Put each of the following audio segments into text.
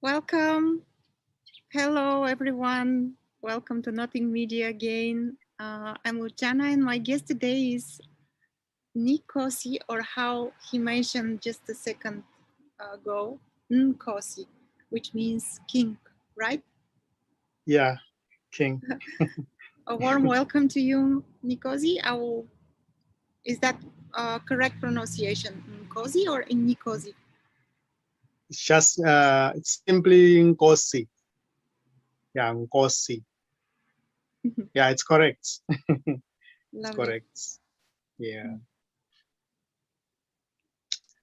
Welcome. Hello, everyone. Welcome to Nothing Media again. I'm Luchana, and my guest today is Nkosi, or how he mentioned just a second ago, Nkosi, which means king, right? Yeah, King. A warm welcome to you, Nkosi. Is that correct pronunciation, Nkosi or Nkosi? It's just it's simply Nkosi. Yeah, Nkosi. Yeah, it's correct. It's Lovely. correct. Yeah.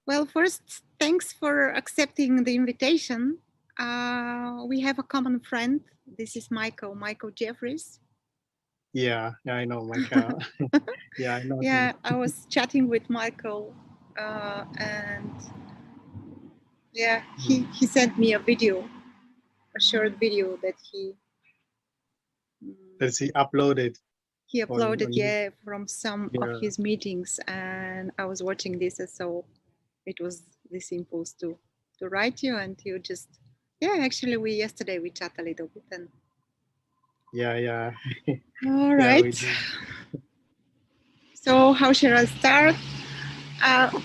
Well, first, thanks for accepting the invitation. We have a common friend. This is Michael Jeffries. Yeah, I know Michael. Yeah, I know him. Yeah, I was chatting with Michael, and yeah, he sent me a video, a short video that That he uploaded he uploaded, on yeah, from some of yeah. his meetings, and I was watching this, and so it was this impulse to write you, and you just, yeah, actually yesterday we chat a little bit, and Yeah. all Yeah, we right. did. So how should I start?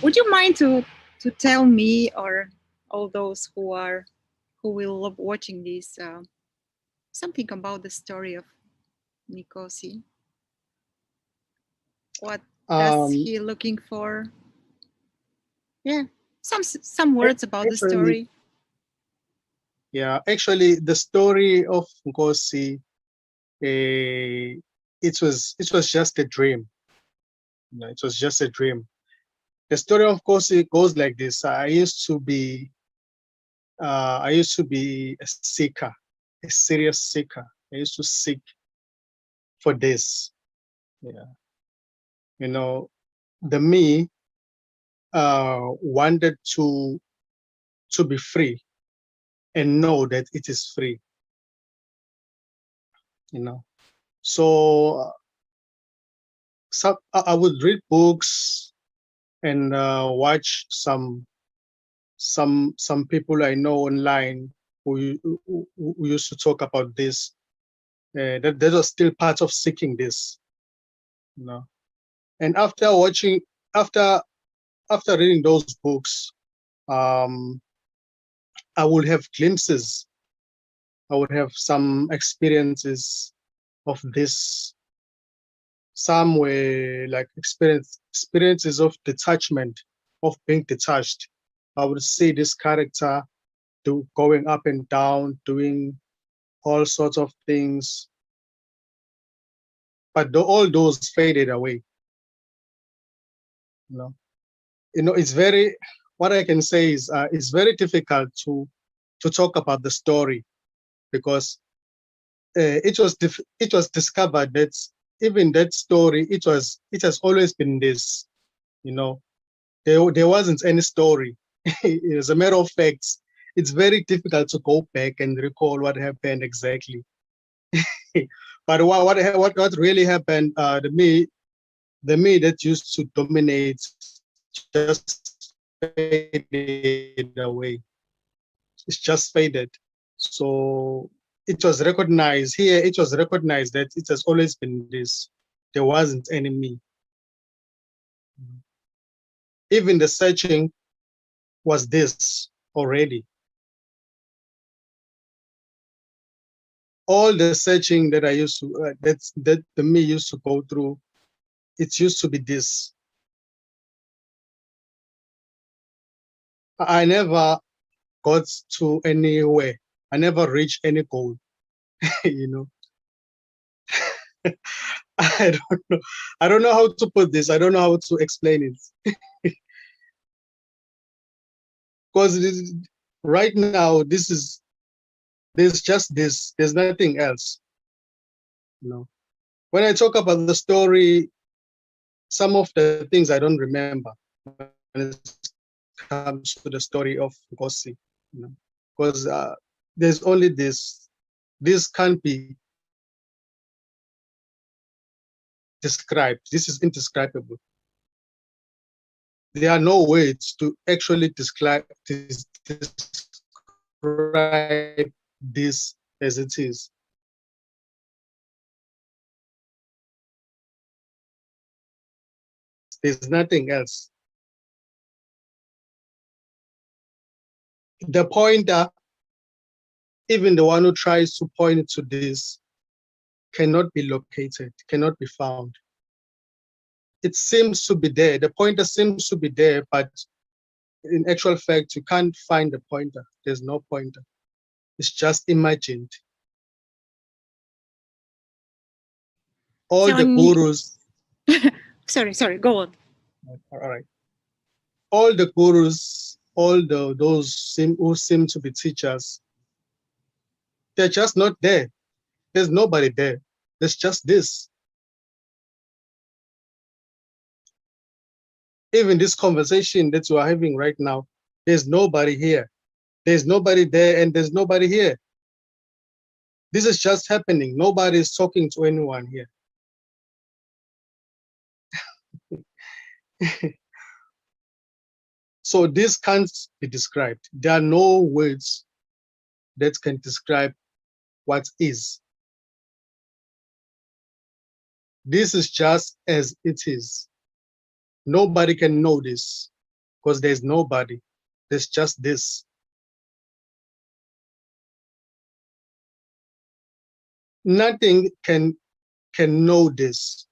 Would you mind to tell me, or all those who will love watching this, something about the story of Nikosi? What does Um he looking for? Yeah, some words about the actually, story. yeah, actually the story of Nkosi, it was just a dream. You know, it was just a dream. The story, of course, it goes like this. I used to be a seeker, a serious seeker. I used to seek for this. Yeah. You know, the me wanted to be free and know that it is free. You know, so I would read books and watch some people I know online who used to talk about this. That was still part of seeking this. You know, and after after reading those books, um, I would have glimpses. I would have some experiences of this. Some were like experiences of detachment, of being detached. I would see this character going up and down, doing all sorts of things, but all those faded away. You know, it's very. What I can say is, it's very difficult to talk about the story because it was discovered that even that story, it has always been this. You know, there wasn't any story. As a matter of fact, it's very difficult to go back and recall what happened exactly. But what really happened? The me that used to dominate just faded away. It's just faded. So it was recognized here. It was recognized that it has always been this. There wasn't any me. Even the searching was this already. All the searching that I used to that the me used to go through, it used to be this. I never got to anywhere. I never reached any goal. You know, I don't know. I don't know how to put this. I don't know how to explain it. Because right now, there's just this. There's nothing else. You know, when I talk about the story, some of the things I don't remember when it comes to the story of Nkosi. You know, because there's only this. This can't be described. This is indescribable. There are no words to actually describe this describe this as it is. There's nothing else. The pointer, even the one who tries to point to this, cannot be located, cannot be found. It seems to be there. The pointer seems to be there, but in actual fact, you can't find the pointer. There's no pointer. It's just imagined. All the gurus. Sorry, go on. All right. All the gurus, those who seem to be teachers, they're just not there. There's nobody there. There's just this. Even this conversation that you are having right now, there's nobody here. There's nobody there and there's nobody here. This is just happening. Nobody is talking to anyone here. So this can't be described. There are no words that can describe what is. This is just as it is. Nobody can know this because there's nobody. There's just this. Nothing can know this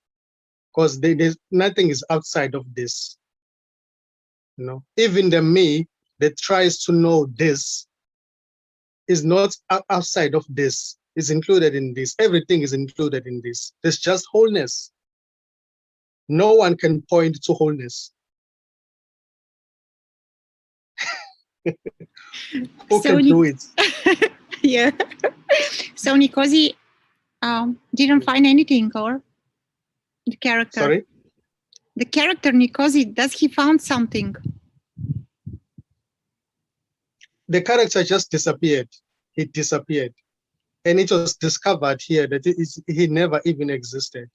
because there's nothing is outside of this. You know, even the me that tries to know this is not outside of this, is included in this. Everything is included in this. There's just wholeness. No one can point to wholeness. Who can do it? Yeah. So Nkosi didn't find anything, or the character? Sorry? The character Nkosi, does he found something? The character just disappeared. He disappeared. And it was discovered here that he never even existed.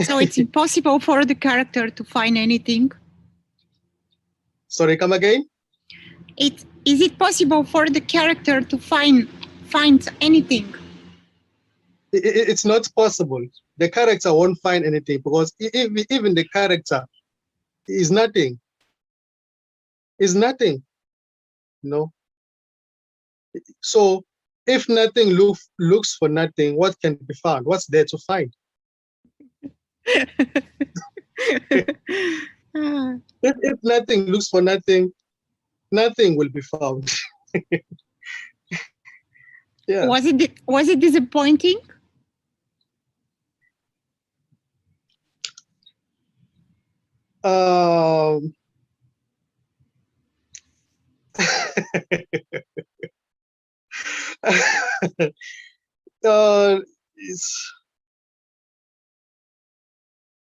So it's impossible for the character to find anything? Sorry, come again? Is it possible for the character to find anything? It's not possible. The character won't find anything because even the character is nothing. Is nothing. No. So if nothing looks for nothing, what can be found? What's there to find? If nothing looks for nothing, nothing will be found. Yeah. Was it disappointing?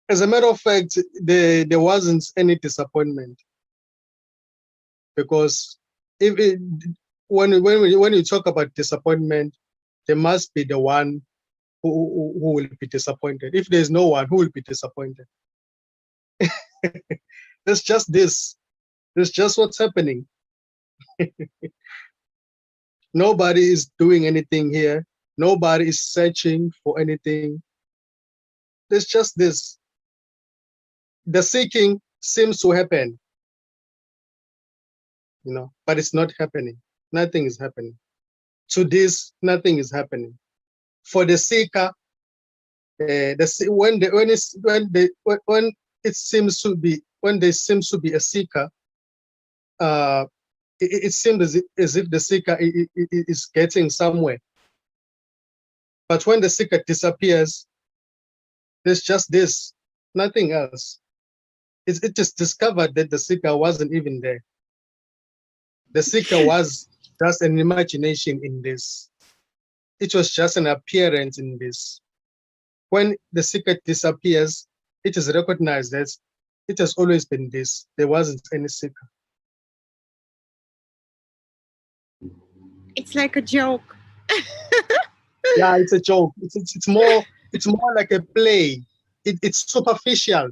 As a matter of fact, there wasn't any disappointment because when you talk about disappointment, there must be the one who will be disappointed. If there's no one, who will be disappointed? There's just this. There's just what's happening. Nobody is doing anything here. Nobody is searching for anything. There's just this. The seeking seems to happen, you know, but it's not happening. Nothing is happening. To this, nothing is happening. For the seeker, when there seems to be a seeker, it seems as if the seeker is getting somewhere. But when the seeker disappears, there's just this, nothing else. It is discovered that the seeker wasn't even there. The seeker was just an imagination in this. It was just an appearance in this. When the seeker disappears, it is recognized that it has always been this. There wasn't any seeker. It's like a joke. Yeah, it's a joke. It's more like a play. It's superficial.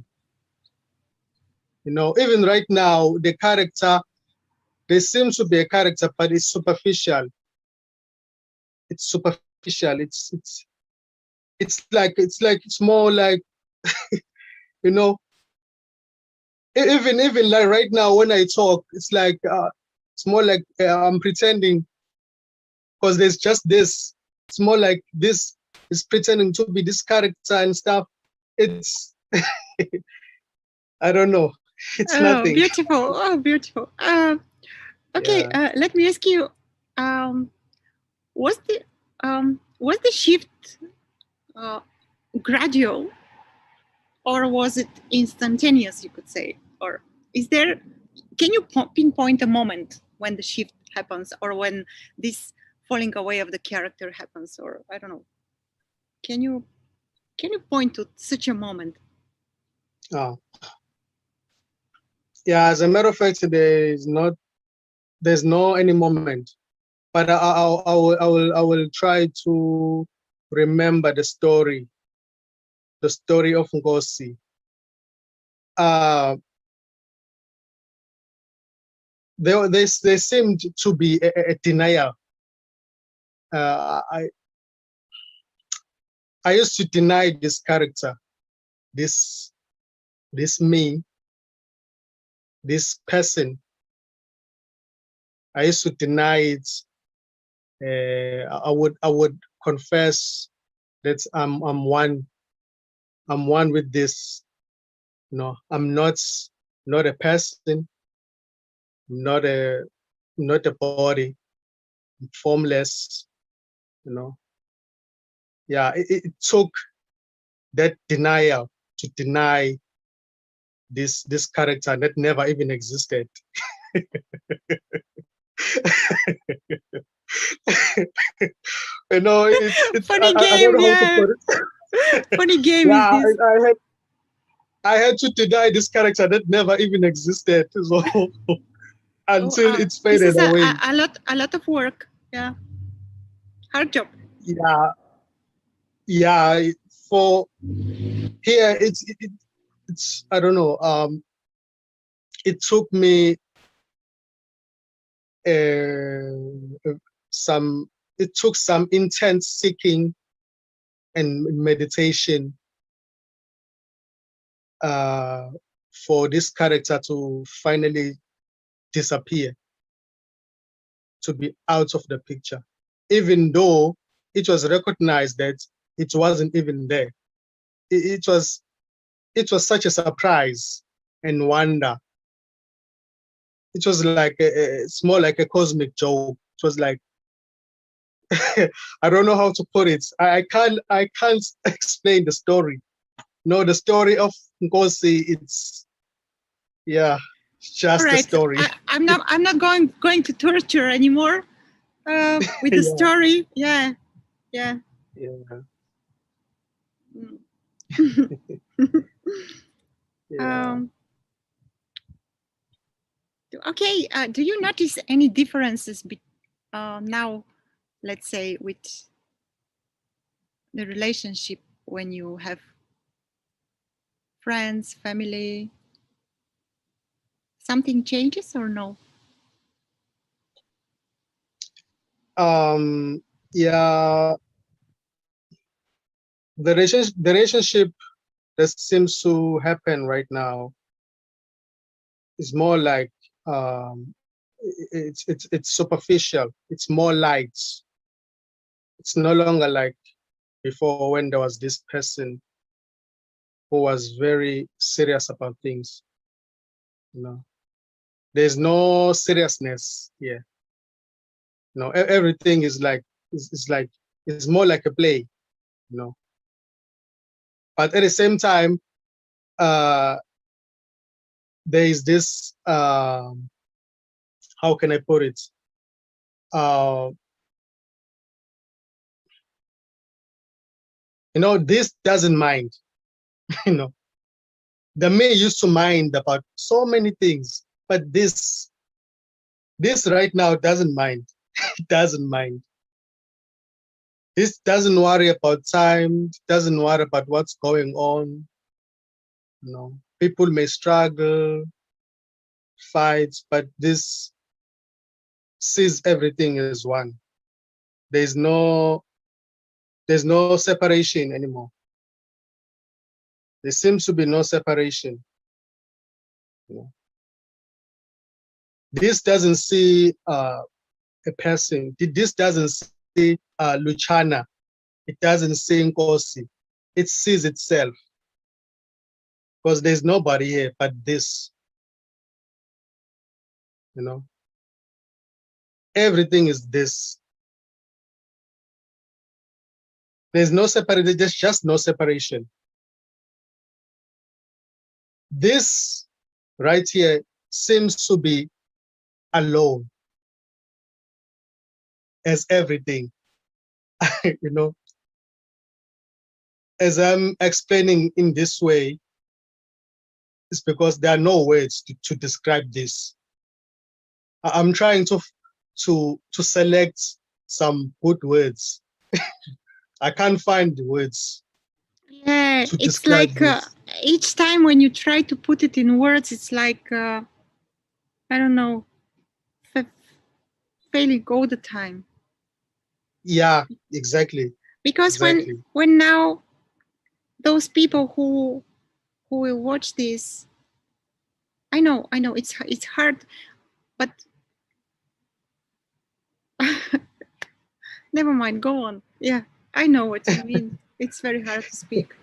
You know, even right now, the character there seems to be a character, but it's superficial. It's superficial. It's more like, you know, even like right now when I talk, it's more like I'm pretending, because there's just this. It's more like this is pretending to be this character and stuff. It's I don't know. It's Oh, nothing. beautiful. Oh, beautiful. Okay, Yeah. let me ask you, um, was the shift uh, gradual, or was it instantaneous, you could say? Or is there, can you pinpoint a moment when the shift happens, or when this falling away of the character happens, or I don't know. Can you point to such a moment? Oh. Yeah, as a matter of fact, there's no any moment, but I will try to remember the story of Ngosi. There seemed to be a denial. I used to deny this character, this me, this person. I used to deny it. I would confess that I'm one with this. No, I'm not a person, not a body, I'm formless. You know, yeah. It took that denial to deny this character that never even existed. You know, it's Funny I don't game, know how to yeah. put it. Funny game is Yeah, this. I had to deny this character that never even existed. So Oh, until it's this faded is away. a lot of work. Yeah, hard job. Yeah, yeah. For here, it's I don't know. It took me some. It took some intense seeking and meditation for this character to finally disappear, to be out of the picture, even though it was recognized that it wasn't even there. It was such a surprise and wonder. It was like it's more like a cosmic joke. It was like I don't know how to put it. I can't explain the story. No, the story of Nkosi, it's yeah, it's All just a right, story. I'm not going to torture anymore with the Yeah, story. Yeah, yeah. yeah, Mm. yeah. Okay. Do you notice any differences now, let's say, with the relationship when you have friends, family? Something changes or no? Yeah. The relationship that seems to happen right now is more like it's superficial. It's more light. It's no longer like before, when there was this person who was very serious about things. You know, there's no seriousness here. You know, everything is like it's more like a play. You know, but at the same time, uh, there is this. How can I put it? Uh, you know, this doesn't mind. You know, the me used to mind about so many things, but this right now doesn't mind. It doesn't mind. This doesn't worry about time, doesn't worry about what's going on. You know, people may struggle, fight, but this sees everything as one. There's no separation anymore. There seems to be no separation. You know? This doesn't see a person. This doesn't see Luchana. It doesn't see Nkosi. It sees itself, because there's nobody here but this. You know, everything is this. There's no separation. There's just no separation. This right here seems to be alone as everything. You know, as I'm explaining in this way, it's because there are no words to describe this. I'm trying to select some good words. I can't find the words Yeah, to it's describe like this. each time when you try to put it in words, it's like I don't know, failing all the time. Yeah, exactly. Because Exactly. when now those people who will watch this, I know it's hard, but never mind. Go on. Yeah, I know what you mean. It's very hard to speak.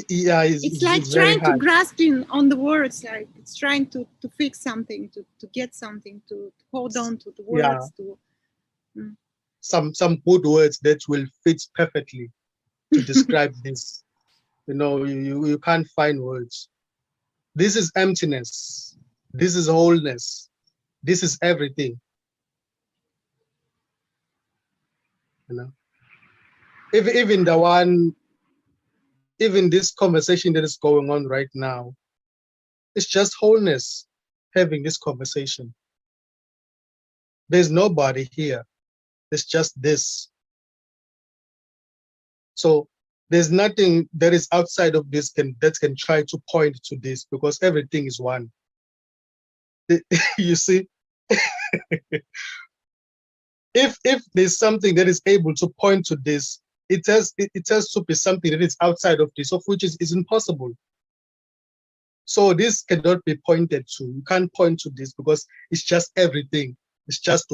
Yeah, It's like it's very trying to hard. grasp on the words, like it's trying to fix something, to get something, to hold on to the Yeah, words, to some good words that will fit perfectly to describe this. You know, you can't find words. This is emptiness. This is wholeness. This is everything. You know, even the one, even this conversation that is going on right now, it's just wholeness having this conversation. There's nobody here. It's just this. So there's nothing that is outside of this that can try to point to this, because everything is one. You see, if there's something that is able to point to this, it has to be something that is outside of this, of which is impossible. So this cannot be pointed to. You can't point to this because it's just everything. It's just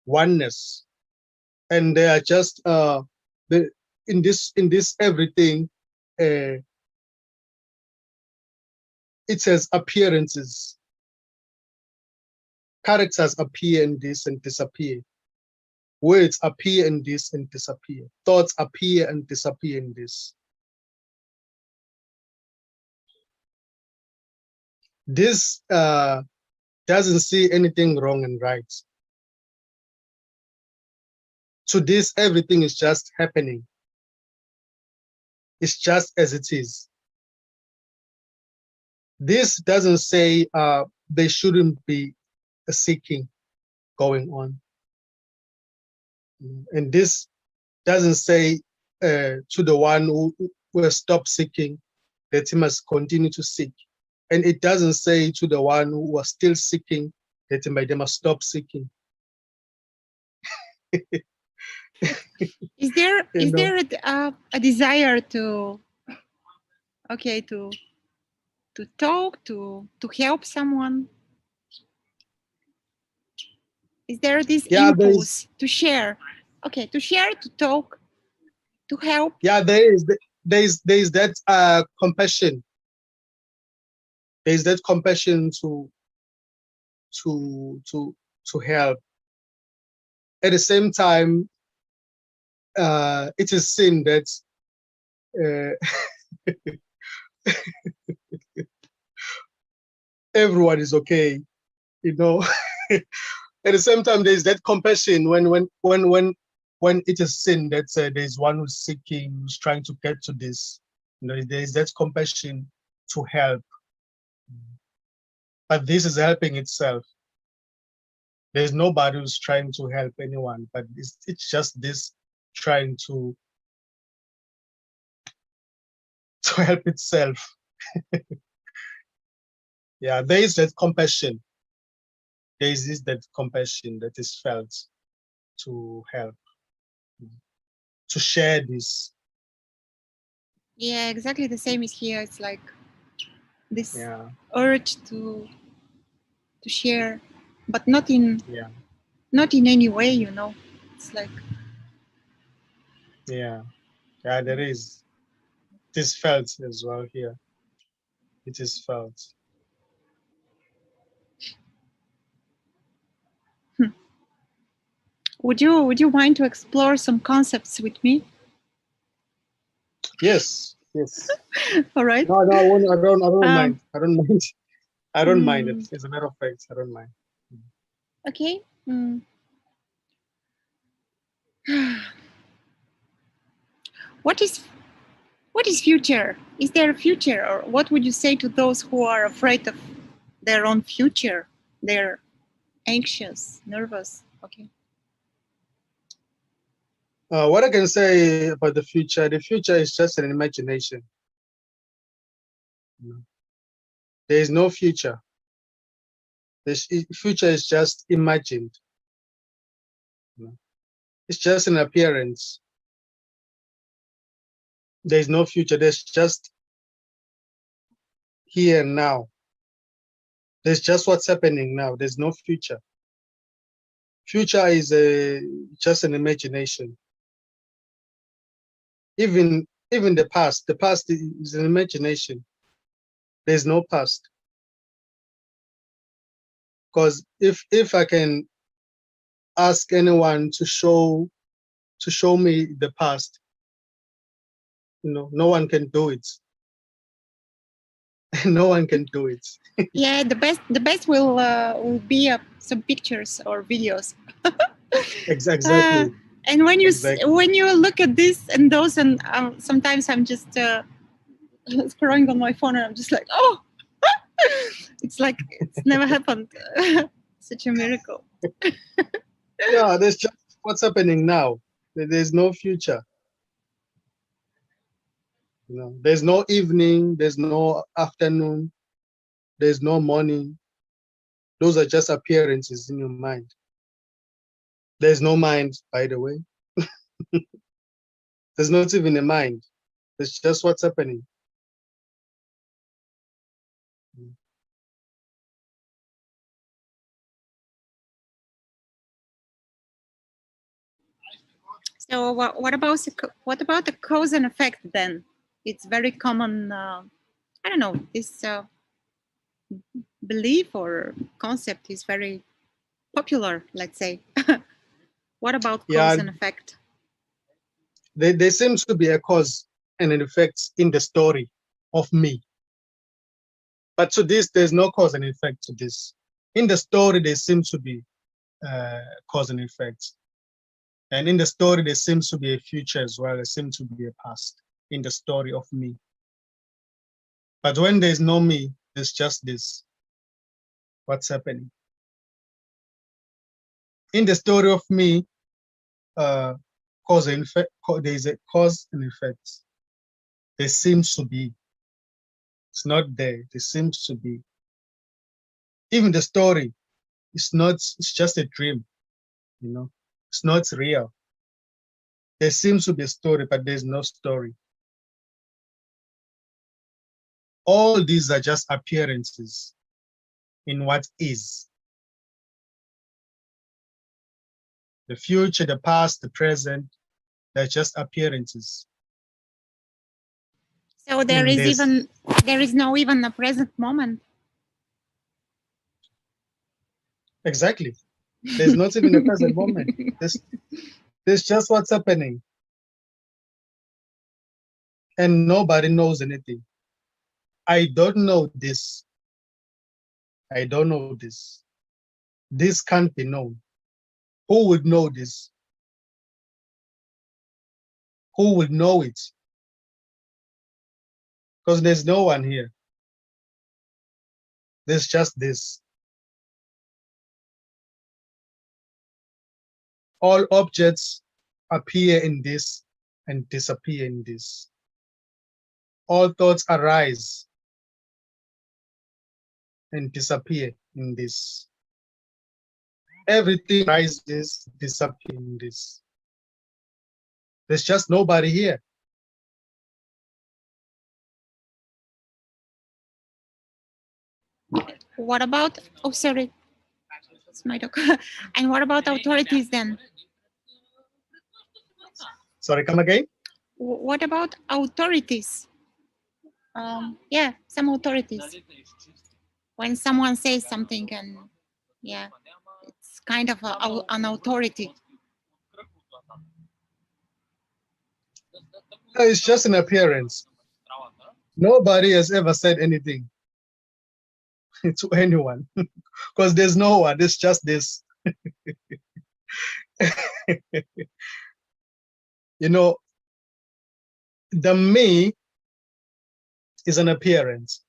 oneness, and they are just the in this everything. It says appearances. Characters appear in this and disappear. Words appear in this and disappear. Thoughts appear and disappear in this. This doesn't see anything wrong and right. To this, everything is just happening. It's just as it is. This doesn't say there shouldn't be a seeking going on. And this doesn't say to the one who has stopped seeking that he must continue to seek. And it doesn't say to the one who was still seeking that they must stop seeking. is there You is know? there a desire to to talk, to help someone? Is there this Yeah, there's impulse to share? Okay, to share, to talk, to help. yeah, there's that compassion. There's that compassion to to to help. At the same time, it is seen that everyone is okay, you know. At the same time, there's that compassion when it is seen that there's one who's seeking, who's trying to get to this. You know, there's that compassion to help, but this is helping itself. There's nobody who's trying to help anyone, but it's just this trying to help itself. Yeah, there is that compassion. there is that compassion that is felt to help, to share this. Yeah, exactly the same is here. It's like this Yeah, urge to share, but not in yeah, any way, you know. It's like yeah, yeah. There is. It is felt as well here. It is felt. would you mind to explore some concepts with me? Yes, yes. All right. No, no, I won't. I don't Um, mind. I don't mind. I don't mind it. mm, As a matter of fact, I don't mind. okay. What is future? Is there a future, or what would you say to those who are afraid of their own future? They're anxious, nervous. Okay. What I can say about the future is just an imagination. There is no future. The future is just imagined. It's just an appearance. There is no future. There's just here and now. There's just what's happening now. There's no future. Future is just an imagination. Even the past. The past is an imagination. There's no past. Because if I can ask anyone to show me the past, no one can do it. No one can do it. Yeah, the best will be some pictures or videos. Exactly. And when you Exactly. when you look at this and those, and sometimes I'm just scrolling on my phone, and I'm just like, oh, it's like it's never happened. Such a miracle. Yeah, there's just what's happening now. There's no future. There's no evening. There's no afternoon. There's no morning. Those are just appearances in your mind. There's no mind, by the way. There's not even a mind. It's just what's happening. So what about the cause and effect then? It's very common. I don't know. This belief or concept is very popular. Let's say. What about cause Yeah, and effect? there seems to be a cause and an effect in the story of me. But to this, there's no cause and effect to this. In the story, there seems to be cause and effect. And in the story, there seems to be a future as well. There seems to be a past in the story of me. But when there's no me, there's just this. What's happening? In the story of me, cause and effect, there is a cause and effect. There seems to be. It's not there. There seems to be. Even the story, it's just a dream, It's not real. There seems to be a story, but there's no story. All these are just appearances in what is. The future, the past, the present, they're just appearances. So there is no even a present moment. Exactly. There's not even a present moment. There's just what's happening. And nobody knows anything. I don't know this. I don't know this. This can't be known. Who would know this? Who would know it? Because there's no one here. There's just this. All objects appear in this and disappear in this. All thoughts arise and disappear in this. everything rises, disappears in this. There's just nobody here. What about, oh, sorry, it's my dog. And what about authorities then? Sorry, come again? What about authorities? Yeah, some authorities. When someone says something and yeah, it's kind of an authority. It's just an appearance. Nobody has ever said anything to anyone because there's no one. It's just this. You know, the me is an appearance,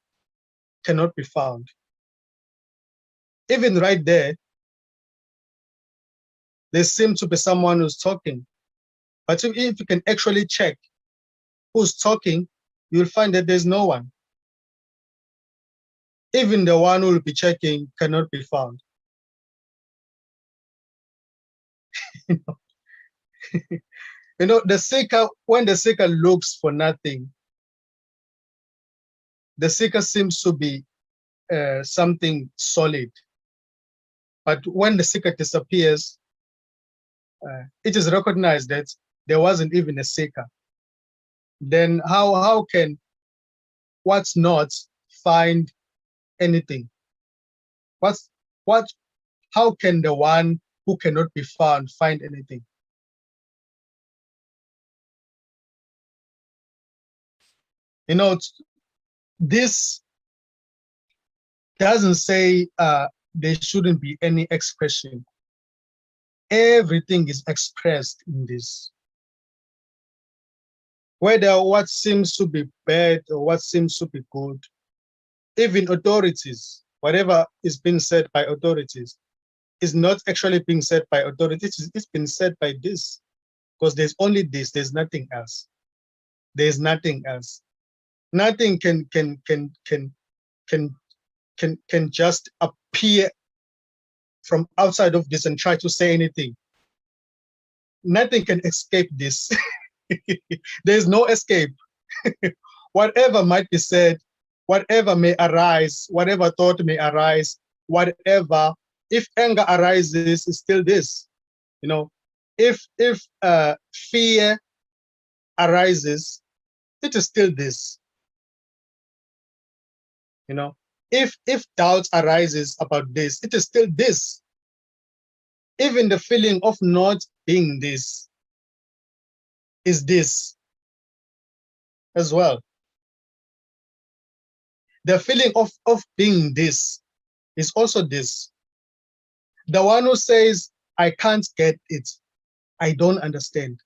cannot be found. Even right there seems to be someone who's talking. But if you can actually check who's talking, you'll find that there's no one. Even the one who will be checking cannot be found. You know, the seeker, when the seeker looks for nothing, the seeker seems to be something solid. But when the seeker disappears, it is recognized that there wasn't even a seeker. Then how can what's not find anything? How can the one who cannot be found find anything? You know, this doesn't say there shouldn't be any expression. Everything is expressed in this. Whether what seems to be bad or what seems to be good, even authorities, whatever is being said by authorities, is not actually being said by authorities, it's been said by this. Because there's only this, there's nothing else. There's nothing else. Nothing can just appear from outside of this and try to say anything. Nothing can escape this. There's no escape. Whatever might be said, whatever may arise, whatever thought may arise, whatever, if anger arises, it's still this. You know, if fear arises, it is still this. You know, if doubt arises about this, it is still this. Even the feeling of not being this is this as well. The feeling of being this is also this. The one who says, I can't get it, I don't understand.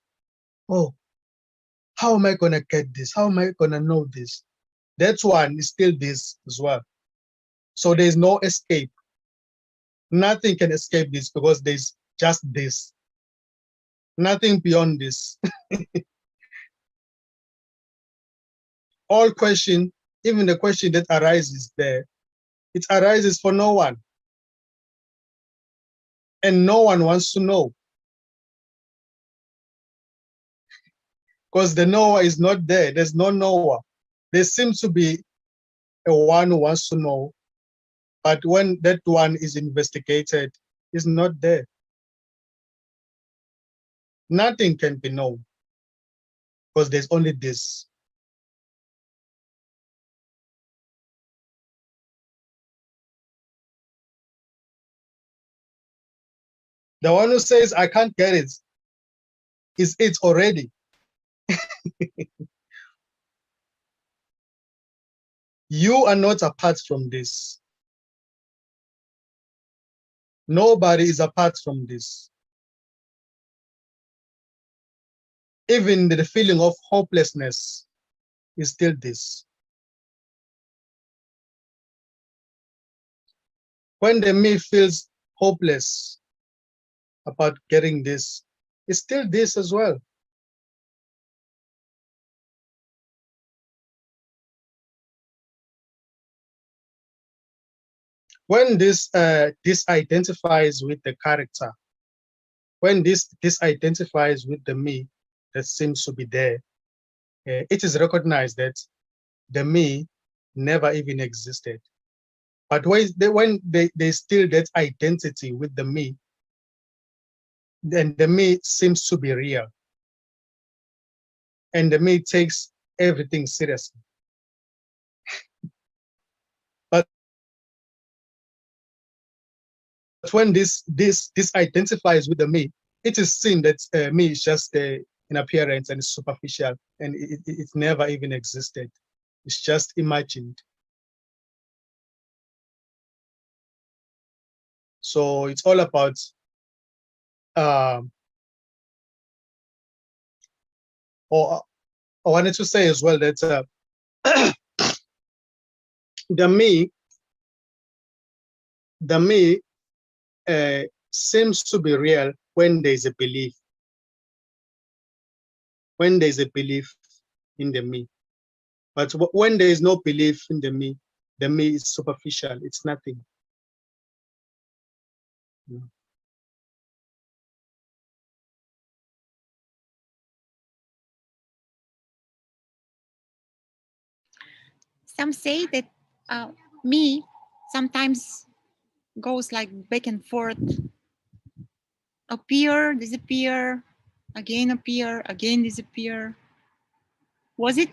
Oh, how am I gonna get this? How am I gonna know this? That one is still this as well. So there's no escape. Nothing can escape this because there's just this. Nothing beyond this. All question, even the question that arises there, it arises for no one. And no one wants to know. Because the knower is not there. There's no knower. There seems to be a one who wants to know, but when that one is investigated, is not there. Nothing can be known because there's only this. The one who says, I can't get it, is it already. You are not apart from this. Nobody is apart from this. Even the feeling of hopelessness is still this. When the me feels hopeless about getting this, it's still this as well. when this identifies with the character, when this identifies with the me that seems to be there, it is recognized that the me never even existed. But when they still that identity with the me, then the me seems to be real, and the me takes everything seriously. But when this identifies with the me, it is seen that me is just an appearance and it's superficial, and it never even existed. It's just imagined. So it's all about or I wanted to say as well that the me seems to be real when there's a belief, when there's a belief in the me. But when there is no belief in the me is superficial. It's nothing. Some say that me sometimes goes like back and forth, appear, disappear, again disappear. Was it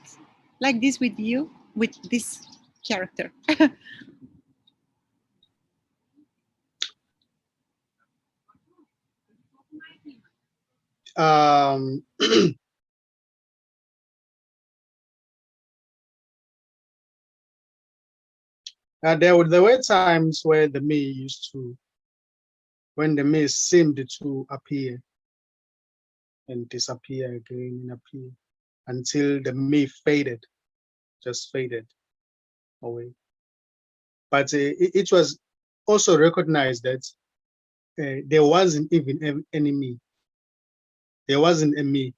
like this with you, with this character? There were times where the me used to, when the me seemed to appear and disappear again and appear until the me faded, just faded away. But it was also recognized that there wasn't even any me. There wasn't a me.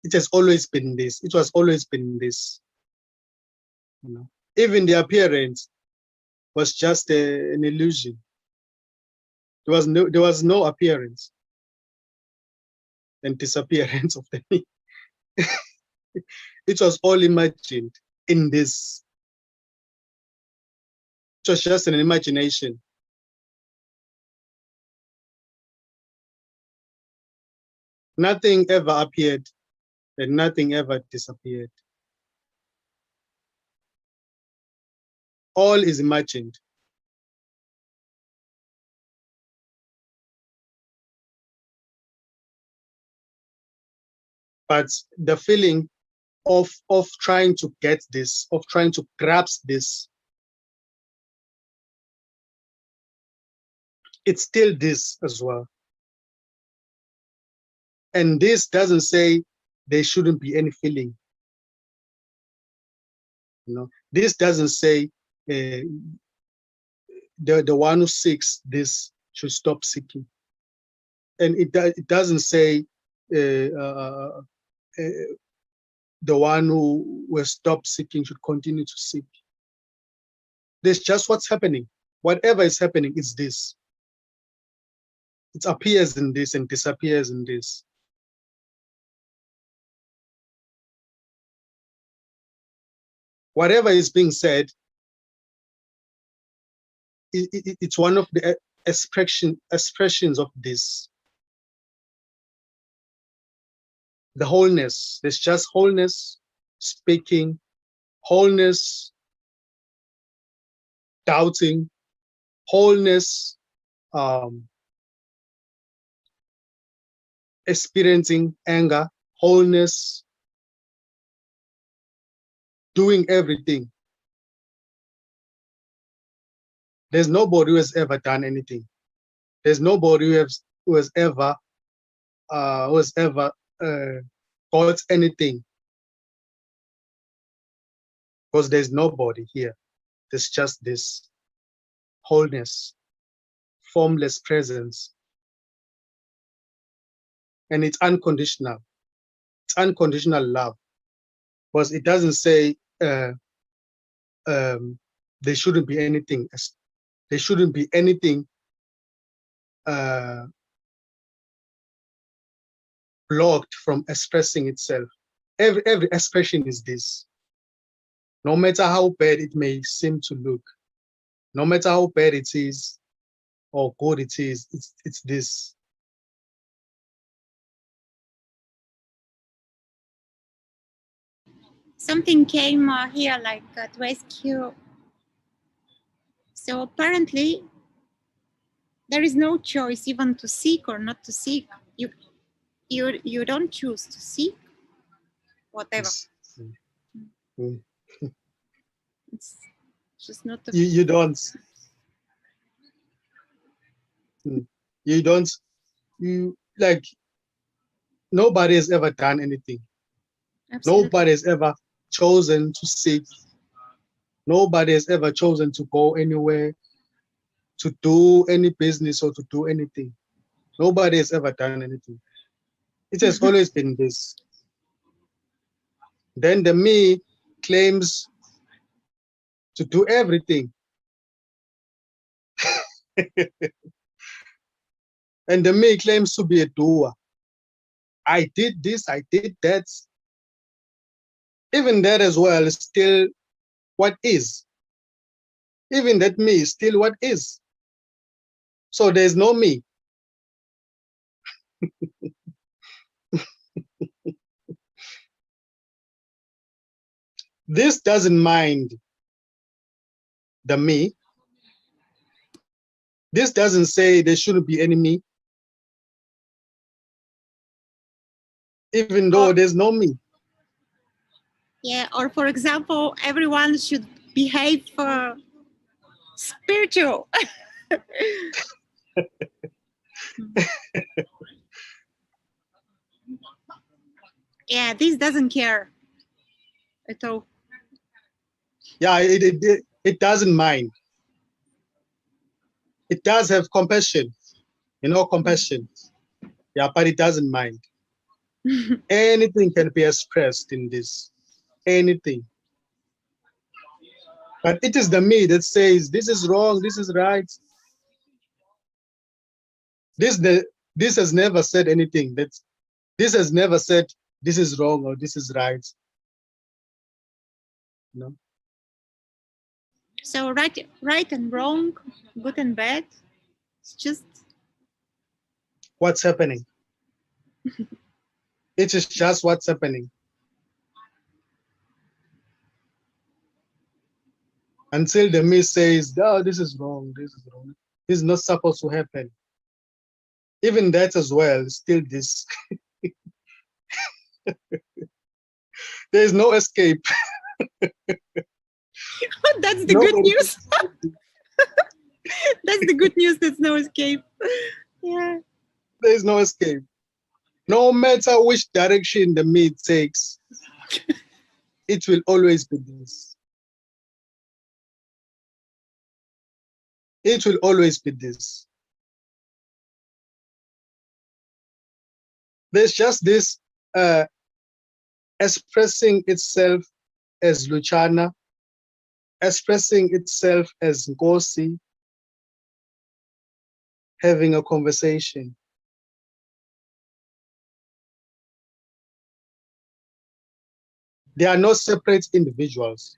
It has always been this. It was always been this. You know, even the appearance was just an illusion. There was no appearance and disappearance of the me. It was all imagined in this. It was just an imagination. Nothing ever appeared and nothing ever disappeared. All is imagined. But the feeling of trying to get this, of trying to grasp this, it's still this as well. And this doesn't say there shouldn't be any feeling. You know, this doesn't say the one who seeks this should stop seeking, and it doesn't say the one who will stop seeking should continue to seek. There's just what's happening. Whatever is happening is this. It appears in this and disappears in this. Whatever is being said, it's one of the expressions of this. The wholeness. There's just wholeness, speaking, wholeness, doubting, wholeness, experiencing anger, wholeness, doing everything. There's nobody who has ever done anything. There's nobody who has ever got anything, because there's nobody here. There's just this wholeness, formless presence, and it's unconditional. It's unconditional love, because it doesn't say there shouldn't be anything. There shouldn't be anything blocked from expressing itself. Every expression is this. No matter how bad it may seem to look, no matter how bad it is or good it is, it's this. Something came here like to ask you. So apparently, there is no choice even to seek or not to seek. You don't choose to seek whatever. Yes. Mm. It's just not. You don't. You don't. You like. Nobody has ever done anything. Absolutely. Nobody has ever chosen to seek. Nobody has ever chosen to go anywhere, to do any business or to do anything. Nobody has ever done anything. It has always been this. Then the me claims to do everything. And the me claims to be a doer. I did this, I did that. Even that as well is still what is. Even that me is still what is. So there's no me. This doesn't mind the me. This doesn't say there shouldn't be any me, even though there's no me. Yeah, or for example, everyone should behave spiritual. Yeah, this doesn't care at all. Yeah, it doesn't mind. It does have compassion, compassion. Yeah, but it doesn't mind. Anything can be expressed in this. Anything. But it is the me that says this is wrong, this is right. This has never said anything. This has never said this is wrong or this is right. No. So right and wrong, good and bad, it's just What's happening. It is just what's happening. Until the me says, oh, this is wrong, this is wrong. This is not supposed to happen. Even that as well, still this. There is no escape. That's the good news. That's the good news. There's no escape. Yeah. There is no escape. No matter which direction the me takes, it will always be this. It will always be this. There's just this expressing itself as Luchana, expressing itself as Nkosi, having a conversation. They are not separate individuals.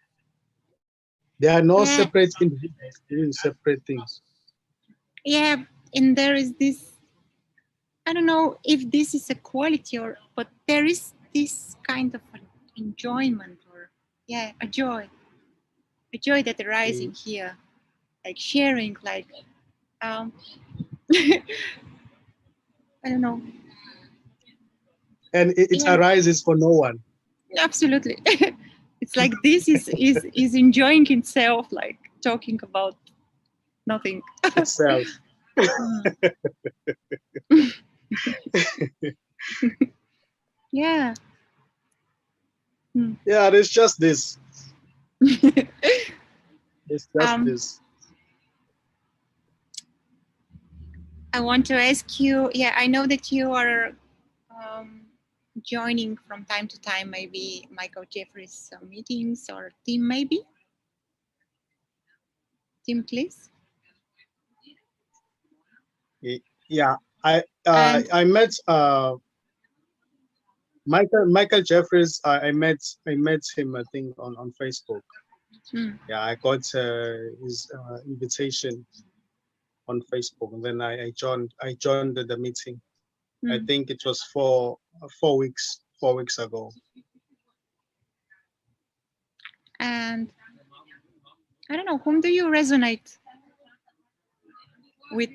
There are no separate individuals doing separate things. Yeah, and there is this, I don't know if this is a quality but there is this kind of enjoyment or, yeah, a joy that arising here, like sharing, like, I don't know. And it arises for no one. Absolutely. It's like this is enjoying itself, like talking about nothing. Itself. Yeah. Yeah, there's just this. It's just this. I want to ask you, yeah, I know that you are joining from time to time, maybe Michael Jeffries meetings or team, maybe? Tim, please. Yeah, I And I met Michael Jeffries. I met him, I think, on Facebook. Yeah, I got his invitation on Facebook, and then I joined the meeting. I think it was 4 weeks ago. And I don't know, whom do you resonate with?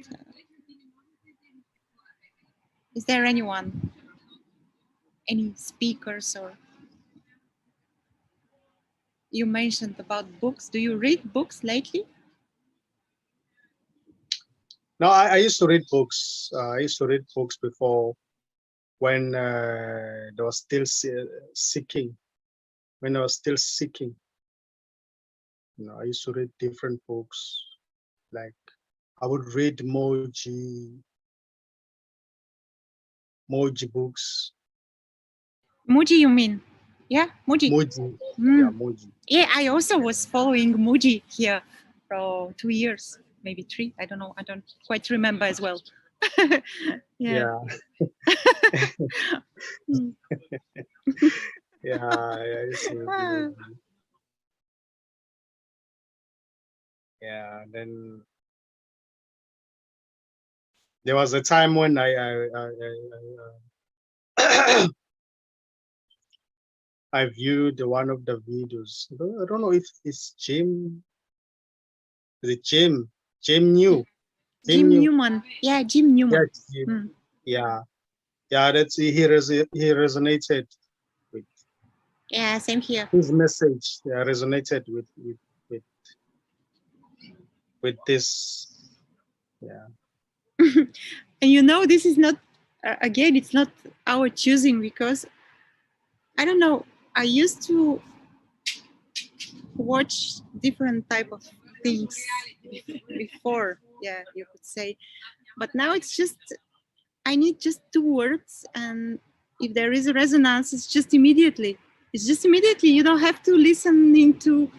Is there anyone, any speakers, or you mentioned about books? Do you read books lately? No, I used to read books. I used to read books before, when there was still seeking. When I was still seeking, I used to read different books. Like, I would read Moji books. Muji, you mean? Yeah, Muji. Moji, yeah, Moji. Yeah, I also was following Muji here for 2 years, maybe 3. I don't know. I don't quite remember as well. Yeah. Yeah, yeah. Then there was a time when I viewed one of the videos. I don't know if it's Jim. Is it Jim? Jim Newman. Yeah, Jim Newman. Yeah, Jim. Yeah. That's he resonated with. Yeah, same here. His message resonated with this. Yeah. And this is not, again, it's not our choosing, because I don't know, I used to watch different type of things before, yeah, you could say, but now it's just, I need just 2 words, and if there is a resonance, it's just immediately. You don't have to listen into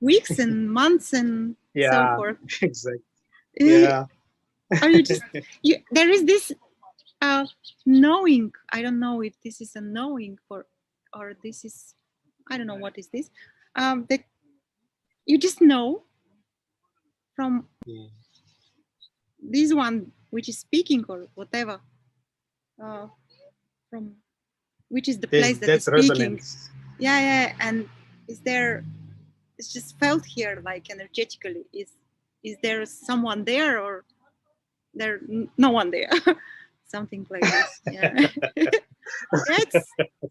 weeks and months and so forth. Exactly. Yeah. Or there is this knowing. I don't know if this is a knowing or this is, I don't know what is this. That you just know from this one which is speaking or whatever, from which is the place that is speaking. Resonance. Yeah, and it's just felt here, like energetically. Is there someone there, or there no one there? Something like this. Yeah.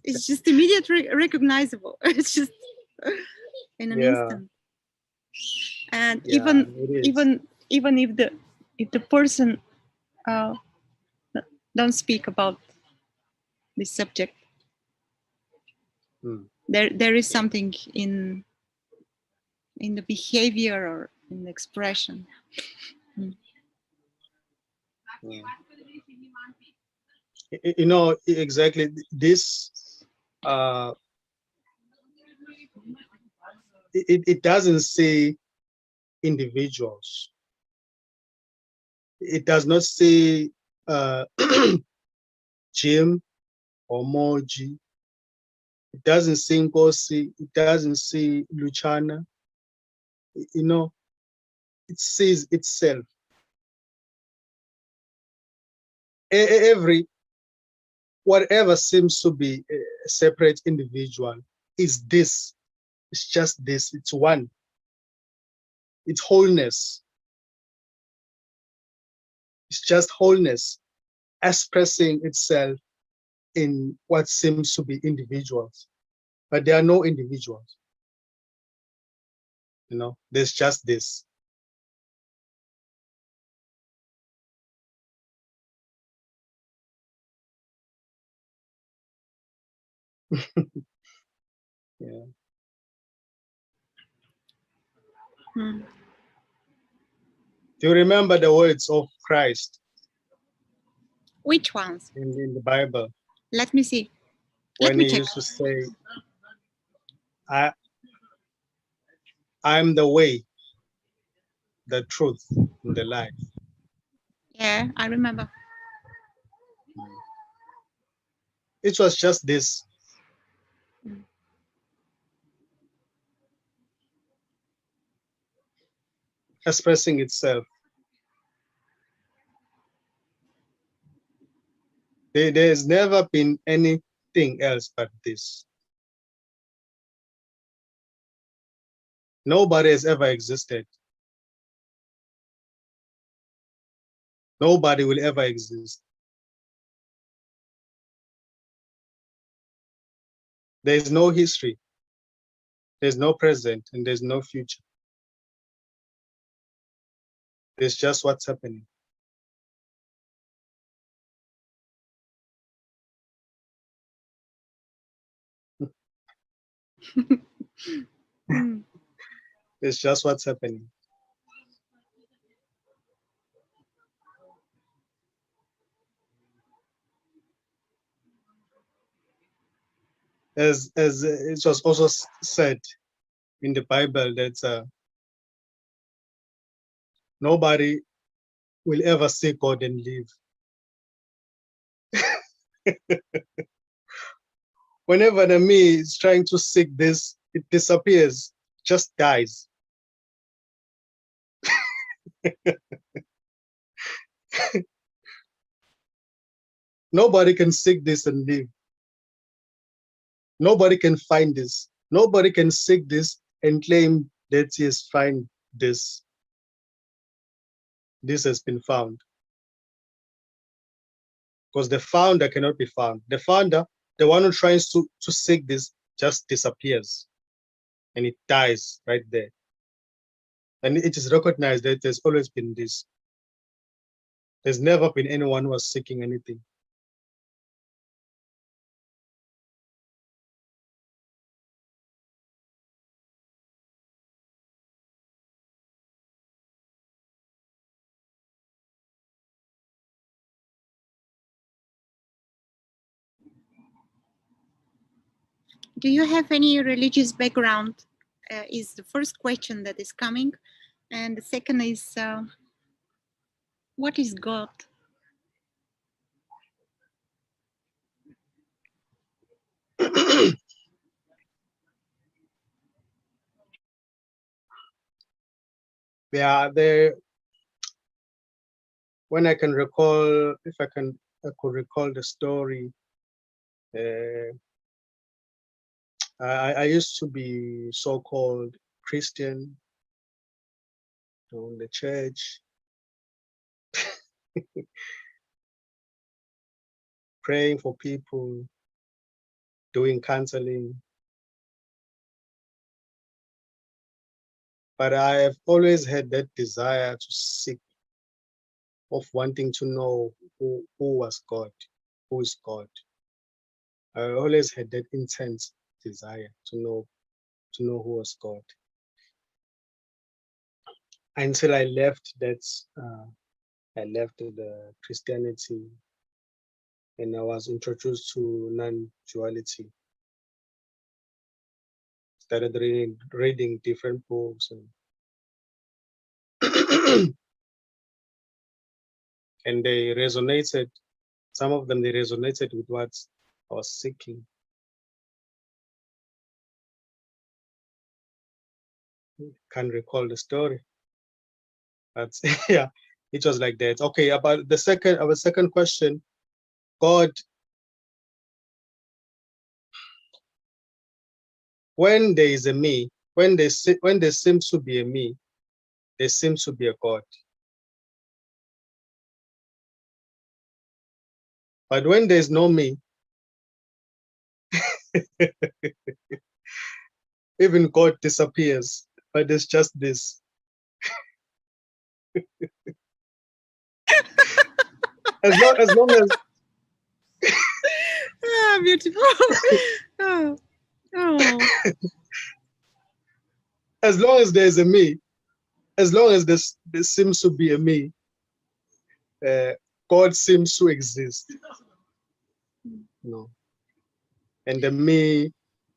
It's just immediately recognizable. It's just in an instant. And even if the person don't speak about this subject, there is something in the behavior or in the expression. Exactly this. It doesn't say individuals. It does not say Jim or Moji. It doesn't say Nkosi. It doesn't say Luchana. It says itself. Whatever seems to be a separate individual is this. It's just this. It's one. It's wholeness. It's just wholeness expressing itself in what seems to be individuals. But there are no individuals. There's just this. Yeah. Do you remember the words of Christ? Which ones? In the Bible. Let me see. When he used to say, I'm the way, the truth and the life. Yeah, I remember. It was just this. Expressing itself. There's never been anything else but this. Nobody has ever existed. Nobody will ever exist. There's no history. There's no present, and there's no future. There's just what's happening. It's just what's happening. As it was also said in the Bible that nobody will ever see God and live. Whenever the me is trying to seek this, it disappears, just dies. Nobody can seek this and live. Nobody can find this. Nobody can seek this and claim that he has found this. This has been found. Because the founder cannot be found. The founder, the one who tries to seek this, just disappears. And it dies right there. And it is recognized that there's always been this. There's never been anyone who was seeking anything. Do you have any religious background? Is the first question that is coming. And the second is, what is God? Yeah, there. When I can recall, if I could recall the story. I used to be so-called Christian in the church, praying for people, doing counseling. But I have always had that desire to seek, of wanting to know who was God, who is God. I always had that intense desire to know who was God. Until I left that, I left the Christianity, and I was introduced to non-duality. Started reading different books, and and they resonated. Some of them, they resonated with what I was seeking. Can't recall the story, but yeah, it was like that. Okay, about our second question, God. When there is a me, when there seems to be a me, there seems to be a God. But when there's no me, even God disappears. But there's just this. As long as Ah, beautiful. Oh, oh. as long as there's a me, as long as there seems to be a me, God seems to exist. No. And the me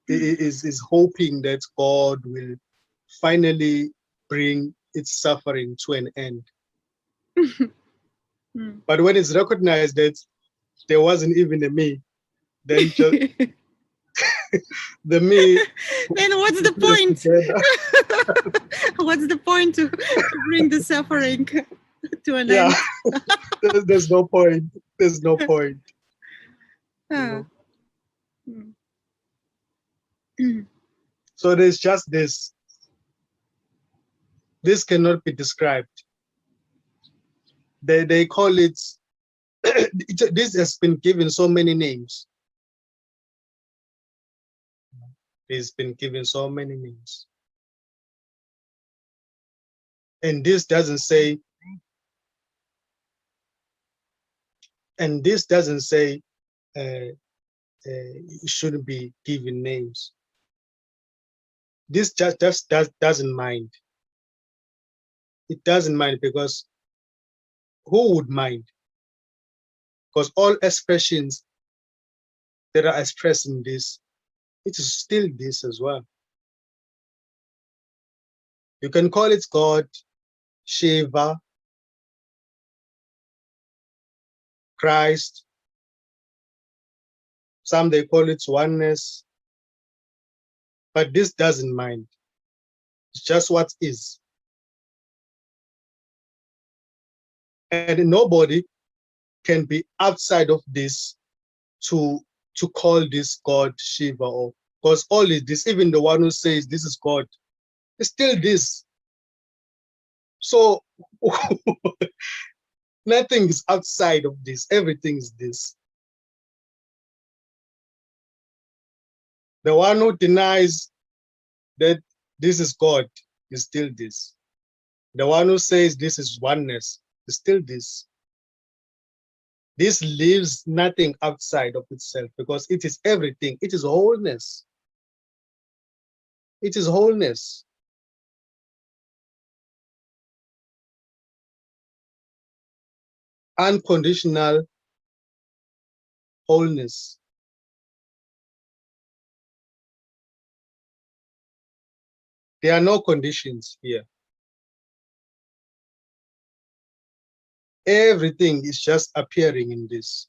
is hoping that God will finally bring its suffering to an end. Mm. But when it's recognized that there wasn't even a me, then just the me Then what's the put us point? together. What's the point to bring the suffering to an Yeah, end? there's no point. There's no point. You Ah. know? Mm. So there's just this. This cannot be described. They call it. This has been given so many names. It's been given so many names, and this doesn't say. And this doesn't say it shouldn't be given names. This just doesn't mind. It doesn't mind because who would mind? Because all expressions that are expressed in this, it is still this as well. You can call it God, Shiva, Christ. Some they call it oneness, but this doesn't mind. It's just what is. And nobody can be outside of this to call this God Shiva, or because all is this, even the one who says this is God, it's still this. So nothing is outside of this, everything is this. The one who denies that this is God is still this. The one who says this is oneness is still this. This leaves nothing outside of itself because it is everything. It is wholeness. It is wholeness. Unconditional wholeness. There are no conditions here. Everything is just appearing in this.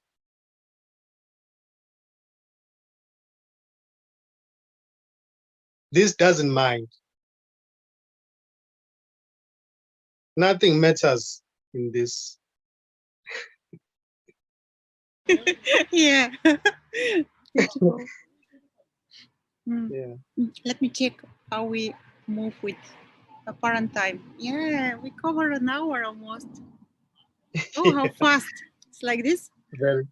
This doesn't mind. Nothing matters in this. Yeah. Beautiful. Mm. Yeah. Let me check how we move with apparent time. Yeah, we cover an hour almost. Oh, how fast. It's like this? Very,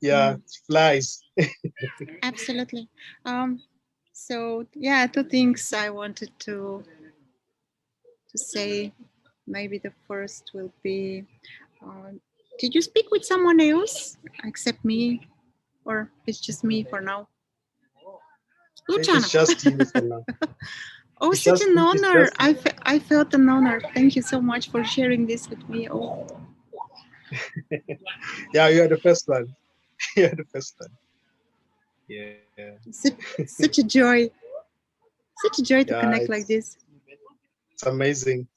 yeah, Mm. it flies. Absolutely. So yeah, two things I wanted to say. Maybe the first will be, did you speak with someone else except me, or it's just me for now? Luchana. It's just you for now. Oh, It's such just, an it's honor. just, I felt an honor. Thank you so much for sharing this with me. Oh, yeah, you're the first one. You're the first one. Yeah. such, such a joy. Such a joy to Yeah, connect like this. it's amazing.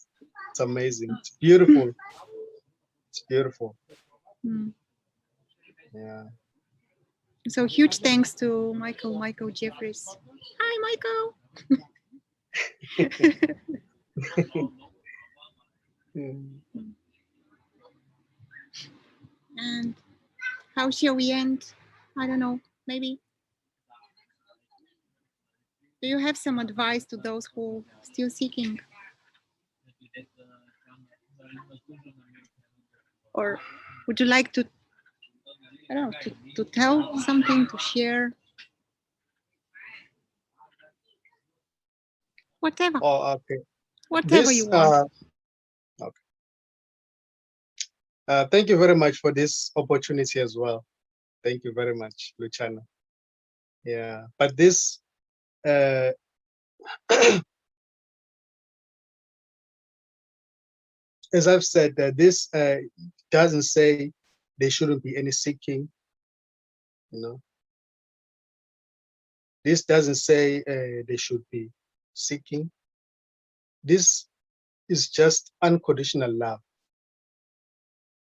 It's amazing. It's beautiful. It's beautiful. Mm. Yeah. So huge thanks to Michael Jeffries. Hi, Michael. Mm. And how shall we end? I don't know. Maybe. Do you have some advice to those who still seeking? Or would you like to, I don't know, to tell something, to share? Whatever. Oh, okay. Whatever you This, want. okay. Thank you very much for this opportunity as well. Thank you very much, Luchana. Yeah, but this, uh, as I've said, this doesn't say there shouldn't be any seeking. You know, this doesn't say there should be seeking. This is just unconditional love.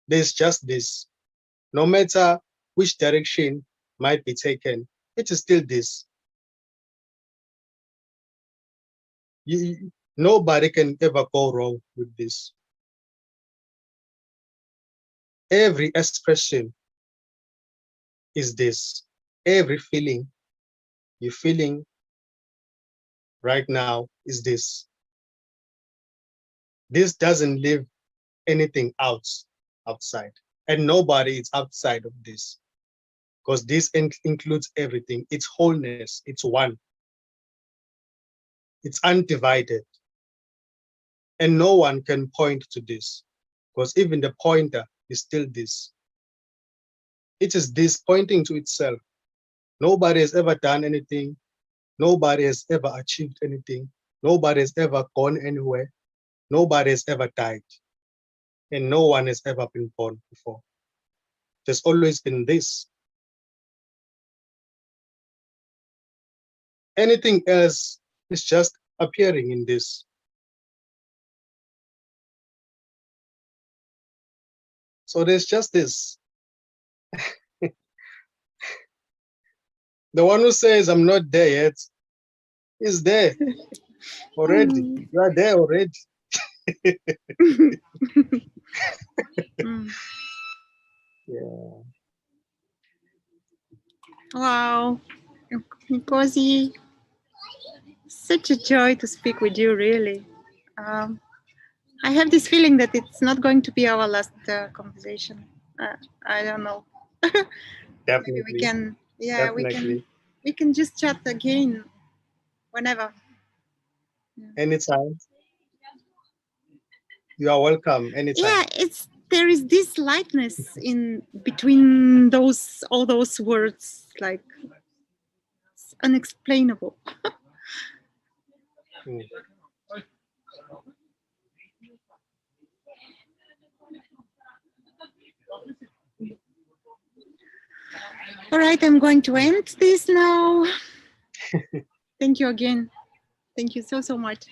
There's just this. No matter which direction might be taken, it is still this. Nobody can ever go wrong with this. Every expression is this. Every feeling you're feeling right now is this. This doesn't leave anything outside, and nobody is outside of this, because this includes everything. It's wholeness. It's one. It's undivided, and no one can point to this, because even the pointer is still this. It is this pointing to itself. Nobody has ever done anything. Nobody has ever achieved anything. Nobody has ever gone anywhere. Nobody has ever died. And no one has ever been born before. There's always been this. Anything else is just appearing in this. So there's just this. The one who says, I'm not there yet, is there already. You are there already. Yeah. Wow, Nkosi, such a joy to speak with you, really. I have this feeling that it's not going to be our last conversation. I don't know. Definitely. Maybe we can, yeah, Definitely. we can just chat again whenever. Yeah. Anytime. You are welcome anytime. Yeah, there is this lightness in between all those words, like it's unexplainable. All right, I'm going to end this now. Thank you again. Thank you so much.